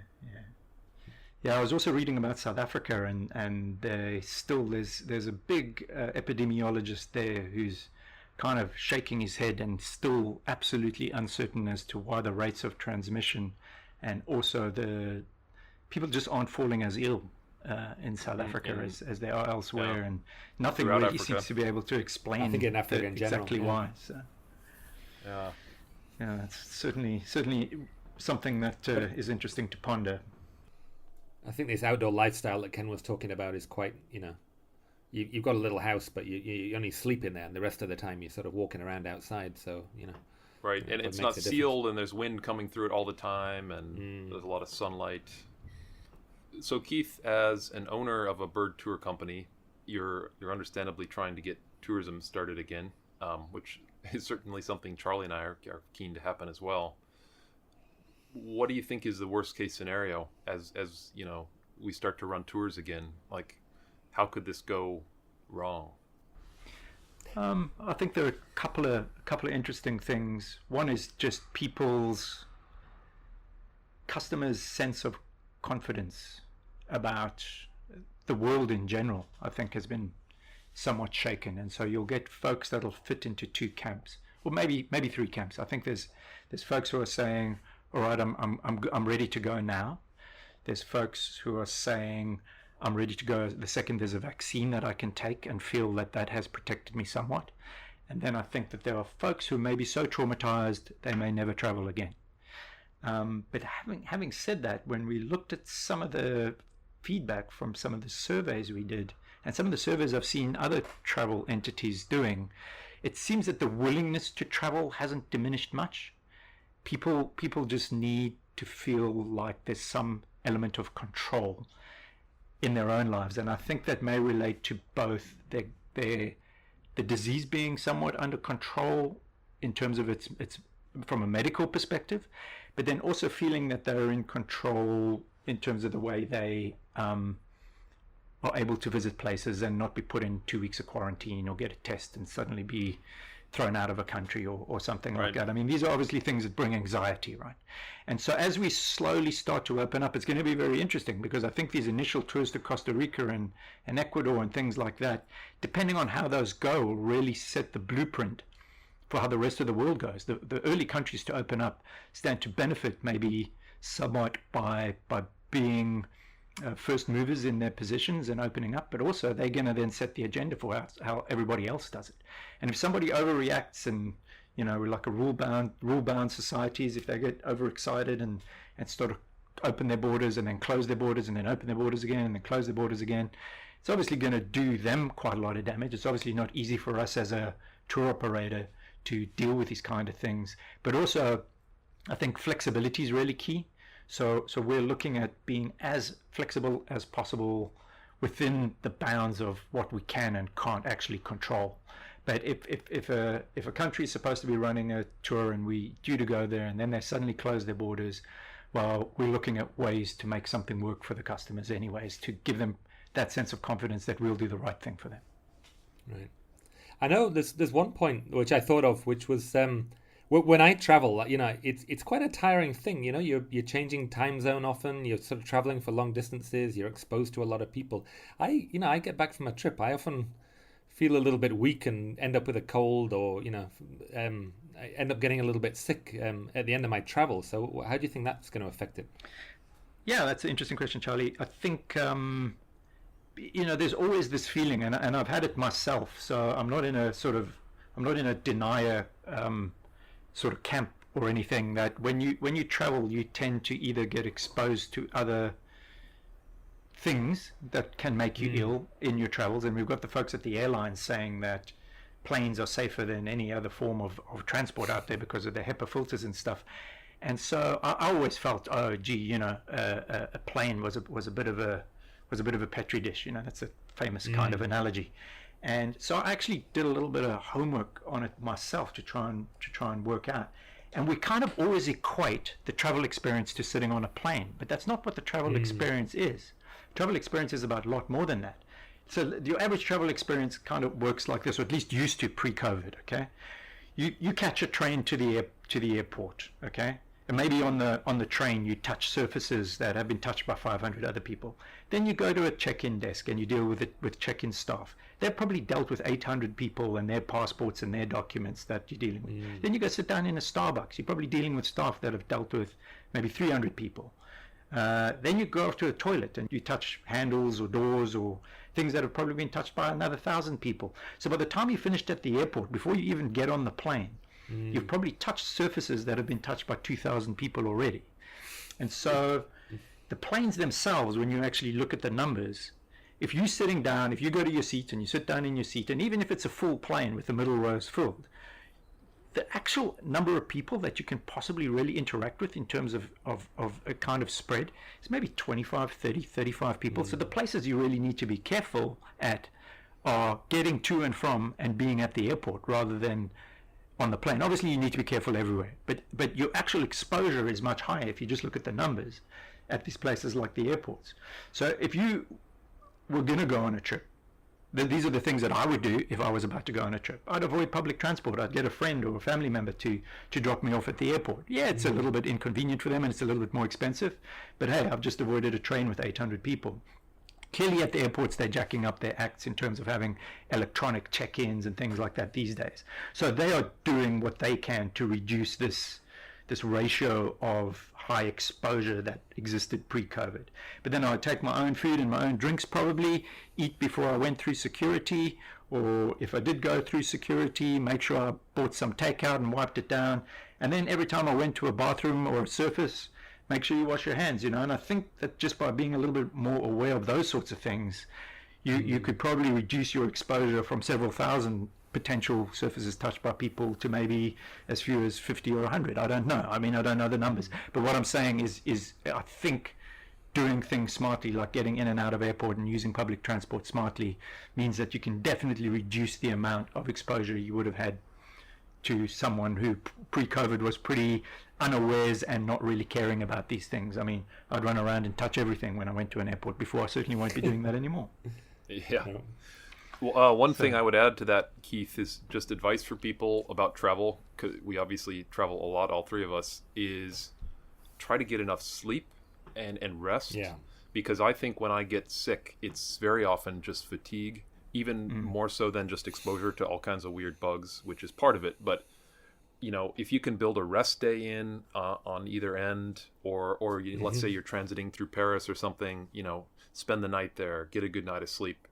I was also reading about South Africa, and there's a big epidemiologist there who's kind of shaking his head and still absolutely uncertain as to why the rates of transmission and also the people just aren't falling as ill in South Africa as they are elsewhere, and nothing throughout really Africa seems to be able to explain I think in Africa in general, exactly why. So. Yeah, it's certainly something that is interesting to ponder. I think this outdoor lifestyle that Ken was talking about is quite, you've got a little house, but you only sleep in there, and the rest of the time you're sort of walking around outside. So right, and it's not sealed, and there's wind coming through it all the time, and there's a lot of sunlight. So Keith, as an owner of a bird tour company, you're understandably trying to get tourism started again, which is certainly something Charlie and I are keen to happen as well. What do you think is the worst case scenario as we start to run tours again? Like, how could this go wrong? I think there are a couple of interesting things. One is just customers' sense of confidence about the world in general, I think, has been somewhat shaken, and so you'll get folks that'll fit into two camps, or maybe three camps. I think there's folks who are saying, all right, I'm ready to go now. There's folks who are saying, I'm ready to go the second there's a vaccine that I can take and feel that has protected me somewhat. And then I think that there are folks who may be so traumatized they may never travel again. But having said that, when we looked at some of the feedback from some of the surveys we did, and some of the surveys I've seen other travel entities doing, it seems that the willingness to travel hasn't diminished much. People just need to feel like there's some element of control in their own lives, and I think that may relate to both the disease being somewhat under control in terms of its from a medical perspective, but then also feeling that they're in control in terms of the way they are able to visit places and not be put in 2 weeks of quarantine or get a test and suddenly be thrown out of a country or something like that. I mean, these are obviously things that bring anxiety, right? And so as we slowly start to open up, it's going to be very interesting, because I think these initial tours to Costa Rica and Ecuador and things like that, depending on how those go, will really set the blueprint for how the rest of the world goes. The early countries to open up stand to benefit maybe somewhat by being first movers in their positions and opening up, but also they're going to then set the agenda for how everybody else does it. And if somebody overreacts and You know, we're like a rule-bound societies. If they get overexcited and start to open their borders and then close their borders and then open their borders again and then close their borders again, it's obviously going to do them quite a lot of damage. It's obviously not easy for us as a tour operator to deal with these kind of things. But also, I think flexibility is really key. So we're looking at being as flexible as possible within the bounds of what we can and can't actually control. But if a country is supposed to be running a tour and we due to go there and then they suddenly close their borders, well, we're looking at ways to make something work for the customers anyways, to give them that sense of confidence that we'll do the right thing for them. Right. I know there's one point which I thought of, which was when I travel, you know, it's quite a tiring thing. You know, you're changing time zone often. You're sort of traveling for long distances. You're exposed to a lot of people. I get back from a trip, I often feel a little bit weak and end up with a cold, or I end up getting a little bit sick at the end of my travel. So how do you think that's going to affect it? Yeah, that's an interesting question, Charlie. I think there's always this feeling, and I've had it myself. So I'm not in a denier sort of camp or anything. That when you travel, you tend to either get exposed to other things that can make you ill in your travels, and we've got the folks at the airlines saying that planes are safer than any other form of transport out there because of the HEPA filters and stuff. And so I always felt, oh gee, a plane was a bit of a petri dish. That's a famous kind of analogy. And so I actually did a little bit of homework on it myself to try and work out. And we kind of always equate the travel experience to sitting on a plane, but that's not what the travel experience is. Travel experience is about a lot more than that. So your average travel experience kind of works like this, or at least used to pre-COVID. Okay, you catch a train to the airport. Okay, and maybe on the train you touch surfaces that have been touched by 500 other people. Then you go to a check-in desk and you deal with check-in staff. They've probably dealt with 800 people and their passports and their documents that you're dealing with. Then you go sit down in a Starbucks. You're probably dealing with staff that have dealt with maybe 300 people. Then you go off to a toilet and you touch handles or doors or things that have probably been touched by another 1,000 people. So by the time you finished at the airport, before you even get on the plane, you've probably touched surfaces that have been touched by 2,000 people already. And so the planes themselves, when you actually look at the numbers, if you're sitting down, if you go to your seat and you sit down in your seat, and even if it's a full plane with the middle rows filled, the actual number of people that you can possibly really interact with in terms of a kind of spread is maybe 25, 30, 35 people. So the places you really need to be careful at are getting to and from and being at the airport rather than on the plane. Obviously you need to be careful everywhere, but your actual exposure is much higher if you just look at the numbers at these places like the airports. So if you were going to go on a trip, these are the things that I would do if I was about to go on a trip. I'd avoid public transport. I'd get a friend or a family member to drop me off at the airport. Yeah, it's a little bit inconvenient for them and it's a little bit more expensive, but hey, I've just avoided a train with 800 people. Clearly at the airports they're jacking up their acts in terms of having electronic check-ins and things like that these days. So they are doing what they can to reduce this ratio of high exposure that existed pre-COVID. But then I would take my own food and my own drinks, probably eat before I went through security, or if I did go through security, make sure I bought some takeout and wiped it down. And then every time I went to a bathroom or a surface, make sure you wash your hands, and I think that just by being a little bit more aware of those sorts of things, you could probably reduce your exposure from several thousand potential surfaces touched by people to maybe as few as 50 or 100. I don't know. I mean, I don't know the numbers. But what I'm saying is I think doing things smartly, like getting in and out of airport and using public transport smartly, means that you can definitely reduce the amount of exposure you would have had to someone who pre-COVID was pretty unawares and not really caring about these things. I mean, I'd run around and touch everything when I went to an airport before. I certainly won't be doing that anymore. Yeah. Well, one thing I would add to that, Keith, is just advice for people about travel, because we obviously travel a lot, all three of us, is try to get enough sleep and rest. Yeah. Because I think when I get sick, it's very often just fatigue, even more so than just exposure to all kinds of weird bugs, which is part of it. But, if you can build a rest day in on either end, or let's say you're transiting through Paris or something, spend the night there, get a good night of sleep,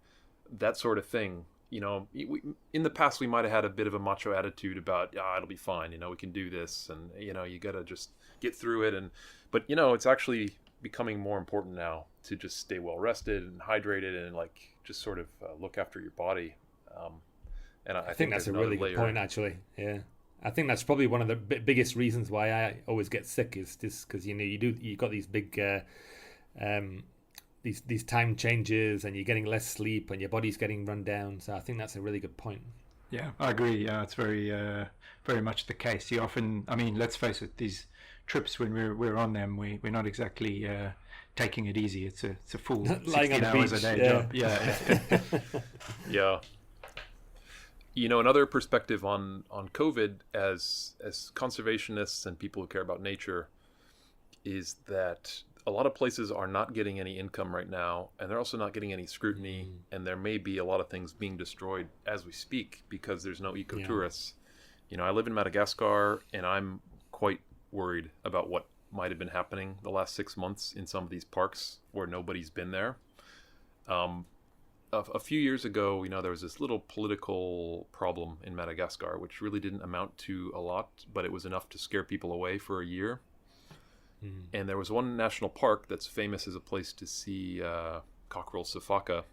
that sort of thing, in the past we might have had a bit of a macho attitude about, it'll be fine, we can do this, and you got to just get through it. But it's actually becoming more important now to just stay well rested and hydrated, and like just sort of look after your body. And I think that's a really good point, actually. Yeah, I think that's probably one of the biggest reasons why I always get sick, is just because you got these big these time changes, and you're getting less sleep, and your body's getting run down. So I think that's a really good point. Yeah, I agree. Yeah, it's very much the case. You often, let's face it, these trips, when we're on them, we're not exactly taking it easy. It's a full 16 hours a day job. Yeah. Another perspective on COVID as conservationists and people who care about nature is that a lot of places are not getting any income right now, and they're also not getting any scrutiny, and there may be a lot of things being destroyed as we speak because there's no ecotourists. I live in Madagascar, and I'm quite worried about what might have been happening the last 6 months in some of these parks where nobody's been there. A few years ago, there was this little political problem in Madagascar, which really didn't amount to a lot, but it was enough to scare people away for a year. And there was one national park that's famous as a place to see cockerel sifaka,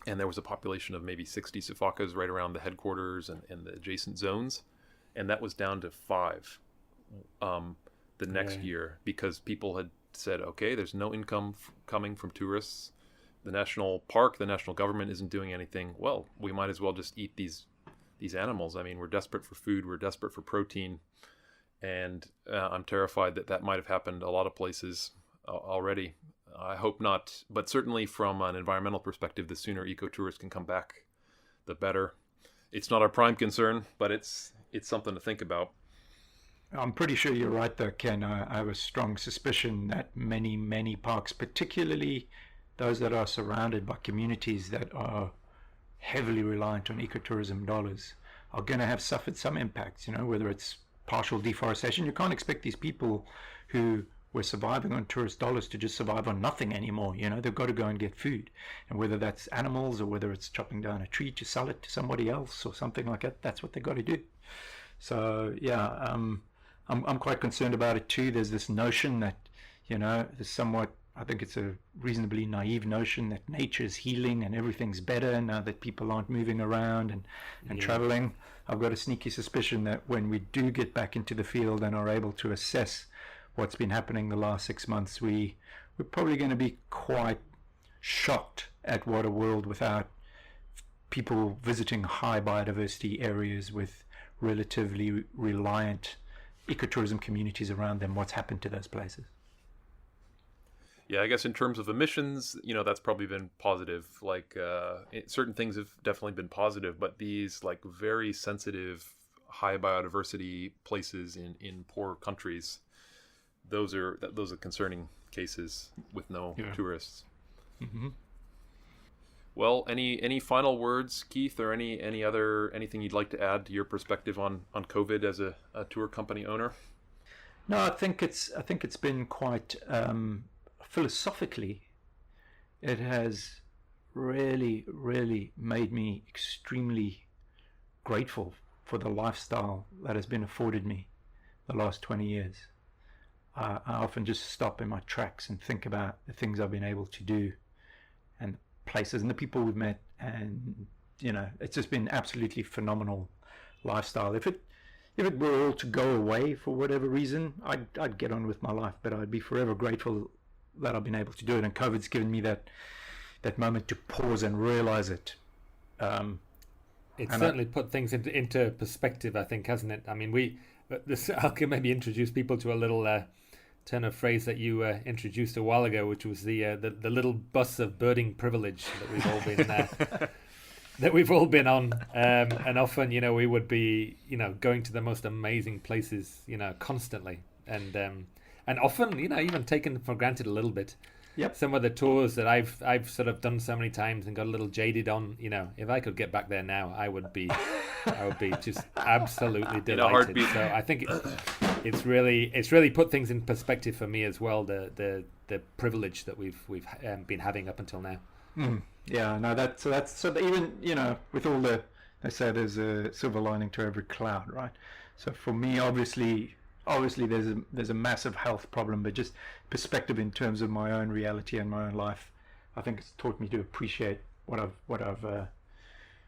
and there was a population of maybe 60 sifakas right around the headquarters and the adjacent zones, and that was down to 5 the next year, because people had said, okay, there's no income coming from tourists. The national park, the national government isn't doing anything. Well, we might as well just eat these animals. We're desperate for food. We're desperate for protein. And I'm terrified that might have happened a lot of places already. I hope not. But certainly from an environmental perspective, the sooner ecotourists can come back, the better. It's not our prime concern, but it's something to think about. I'm pretty sure you're right, though, Ken. I have a strong suspicion that many, many parks, particularly those that are surrounded by communities that are heavily reliant on ecotourism dollars, are going to have suffered some impacts, whether it's partial deforestation. You can't expect these people who were surviving on tourist dollars to just survive on nothing anymore. They've got to go and get food. And whether that's animals or whether it's chopping down a tree to sell it to somebody else or something like that, that's what they've got to do. So, yeah, I'm quite concerned about it too. There's this notion that, there's somewhat, I think it's a reasonably naive notion that nature is healing and everything's better now that people aren't moving around and traveling. I've got a sneaky suspicion that when we do get back into the field and are able to assess what's been happening the last 6 months, we're probably going to be quite shocked at what a world without people visiting high biodiversity areas with relatively reliant ecotourism communities around them, what's happened to those places. Yeah, I guess in terms of emissions, that's probably been positive. Like certain things have definitely been positive, but these like very sensitive, high biodiversity places in poor countries, those are concerning cases with no tourists. Mm-hmm. Well, any final words, Keith, or anything you'd like to add to your perspective on COVID as a tour company owner? No, I think it's been quite. Philosophically, it has really, really made me extremely grateful for the lifestyle that has been afforded me the last 20 years. I often just stop in my tracks and think about the things I've been able to do and the places and the people we've met, and it's just been absolutely phenomenal lifestyle. If it were all to go away for whatever reason, I'd get on with my life, but I'd be forever grateful that I've been able to do it, and COVID's given me that moment to pause and realize it. It's certainly put things into perspective, I think, hasn't it? I can maybe introduce people to a little turn of phrase that you introduced a while ago, which was the little bus of birding privilege that we've all been that we've all been on, and often we would be going to the most amazing places constantly, and often, even taken for granted a little bit. Yep. Some of the tours that I've sort of done so many times and got a little jaded on, if I could get back there now, I would be just absolutely delighted. In a heartbeat. So I think it's really put things in perspective for me as well. The privilege that we've been having up until now. Yeah, no, that's so that even, with all they say there's a silver lining to every cloud, right? So for me, obviously there's a massive health problem, but just perspective in terms of my own reality and my own life, I think it's taught me to appreciate what I've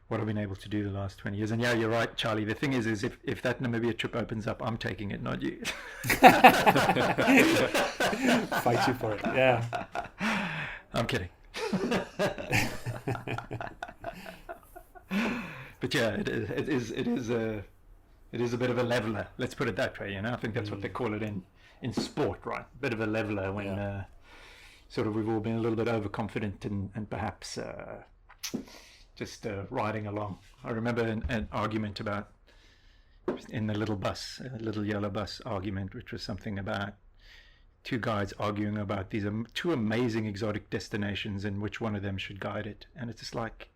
been able to do the last 20 years. And yeah, you're right, Charlie. The thing is if that Namibia trip opens up, I'm taking it, not you. Fight you for it. Yeah. I'm kidding. But yeah, it is a bit of a leveler. Let's put it that way. I think that's what they call it in sport, right? A bit of a leveler when sort of we've all been a little bit overconfident and perhaps just riding along. I remember an argument about in the little yellow bus argument, which was something about two guides arguing about these two amazing exotic destinations and which one of them should guide it. And it's just like,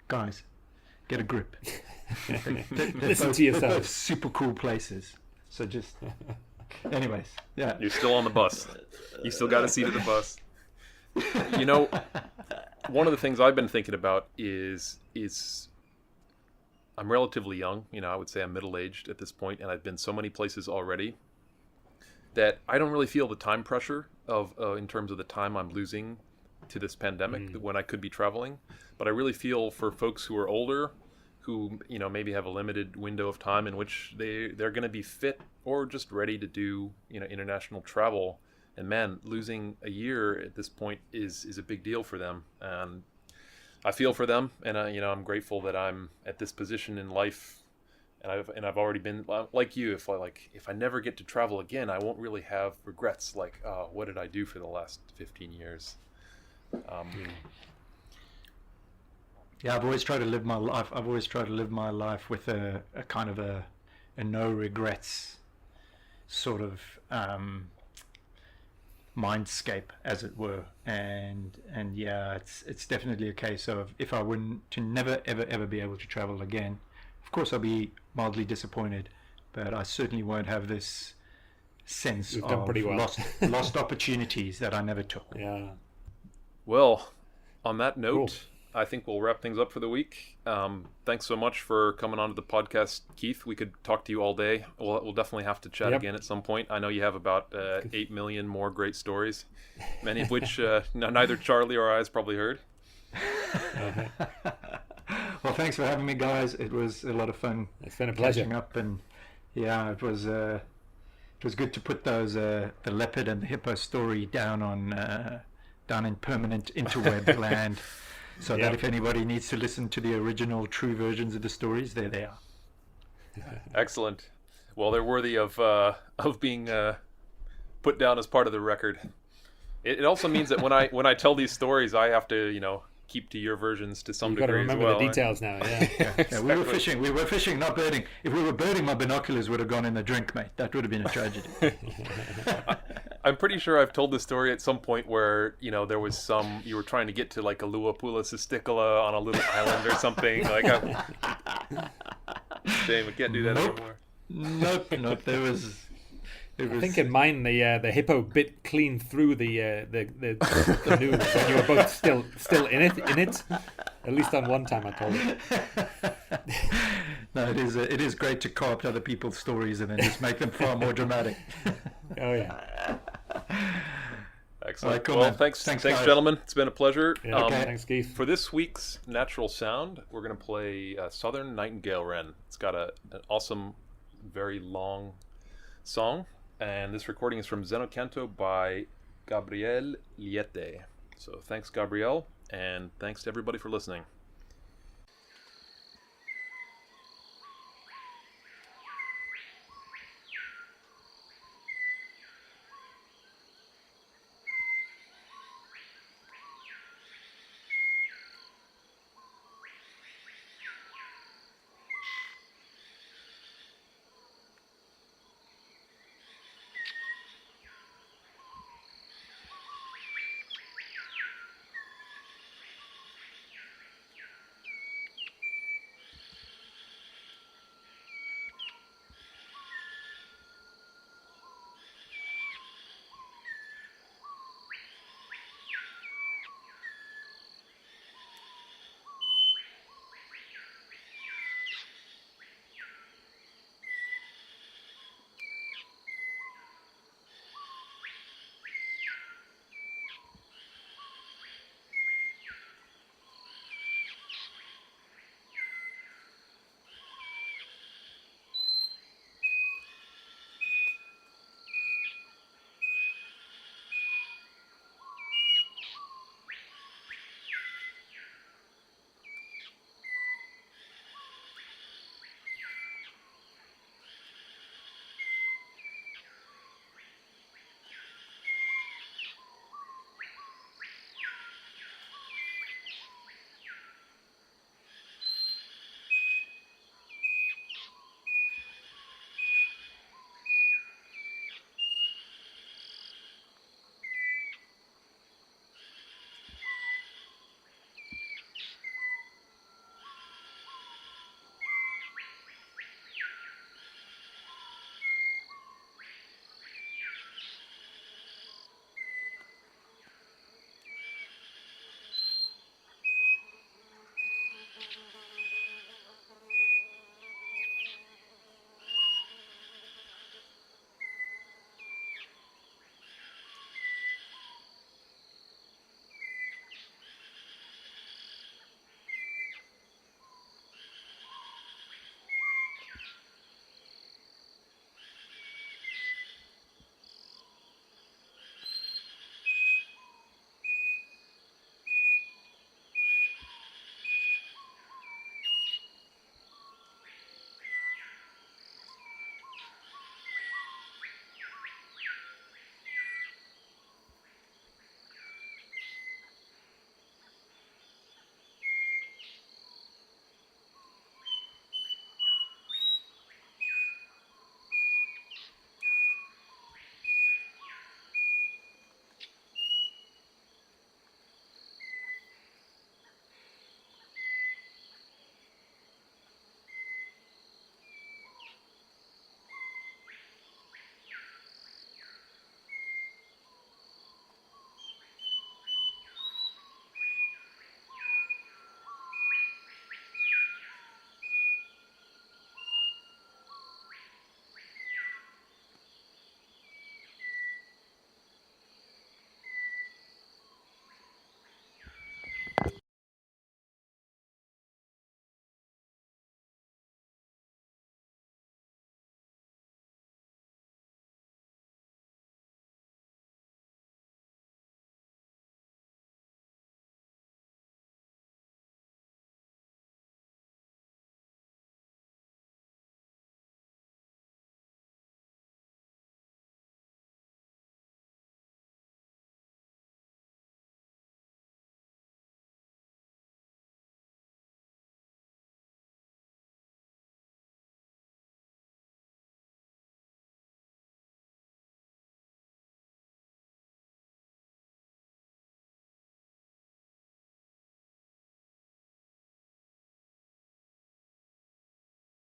guys, get a grip. Listen to yourself. They're both super cool places. So just, anyways, yeah. You're still on the bus. You still got a seat at the bus. One of the things I've been thinking about is I'm relatively young. I would say I'm middle-aged at this point, and I've been so many places already that I don't really feel the time pressure of in terms of the time I'm losing to this pandemic when I could be traveling. But I really feel for folks who are older, who maybe have a limited window of time in which they're going to be fit or just ready to do international travel. And man, losing a year at this point is a big deal for them. And I feel for them, and I'm grateful that I'm at this position in life. And I've already been like you. If I never get to travel again, I won't really have regrets. Like, oh, what did I do for the last 15 years? Yeah, I've always tried to live my life. I've always tried to live my life with a kind of a no regrets sort of mindscape, as it were. And yeah, it's definitely a case of if I wouldn't to never ever be able to travel again. Of course, I'll be mildly disappointed, but I certainly won't have this sense You've of done pretty well. lost opportunities that I never took. Yeah. Well, on that note, Cool. I think we'll wrap things up for the week. Thanks so much for coming on to the podcast, Keith. We could talk to you all day. We'll definitely have to chat again at some point. I know you have about 8 million more great stories, many of which neither Charlie or I has probably heard. Well, thanks for having me, guys. It was a lot of fun. It's been a pleasure. Catching up, and yeah, it was good to put those the leopard and the hippo story down in permanent interweb land, so that if anybody needs to listen to the original true versions of the stories, there they are. Excellent. Well, they're worthy of being put down as part of the record. It also means that when I tell these stories, I have to keep to your versions to some You've got to degree as remember well. the details now. Yeah. Yeah, we were fishing, not birding. If we were birding, my binoculars would have gone in the drink, mate. That would have been a tragedy. I'm pretty sure I've told this story at some point where there was you were trying to get to like a Luapula Sisticola on a little island or something. Like, shame I can't do that anymore. Nope. There was. I think in mine the hippo bit clean through the noose when you were both still in it. At least on one time I told it. No, it is great to co-opt other people's stories and then just make them far more dramatic. Oh yeah. Excellent. Right, cool, well, man. thanks Thanks, gentlemen. It's been a pleasure. Yeah, okay. Thanks, Keith. For this week's Natural Sound, we're going to play Southern Nightingale Wren. It's got an awesome, very long song. And this recording is from Zenocanto by Gabriel Liete. So thanks, Gabriel, and thanks to everybody for listening.